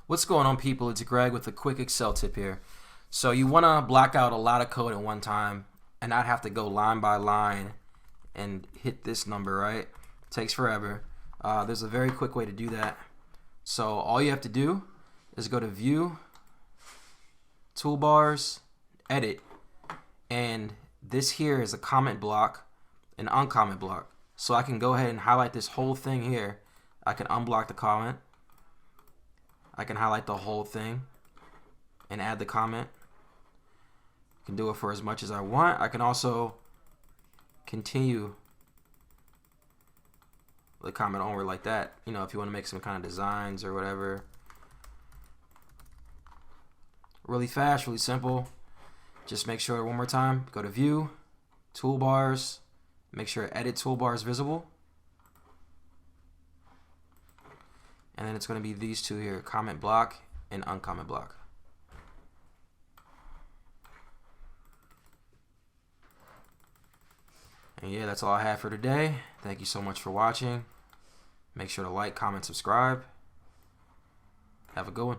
What's going on, people? It's Greg with a quick Excel tip here. So you want to block out a lot of code at one time and not have to go line by line and hit this number, right? It takes forever. There's a very quick way to do that. So all you have to do is go to View, Toolbars, Edit, and this here is a comment block, an uncomment block. So I can go ahead and highlight this whole thing here. I can unblock the comment. I can highlight the whole thing and add the comment. I can do it for as much as I want. I can also continue the comment onward like that, you know, if you want to make some kind of designs or whatever. Really fast, really simple. Just make sure, one more time, go to View, Toolbars, make sure Edit Toolbar is visible. And then it's going to be these two here, comment block and uncomment block. And yeah, that's all I have for today. Thank you so much for watching. Make sure to like, comment, subscribe. Have a good one.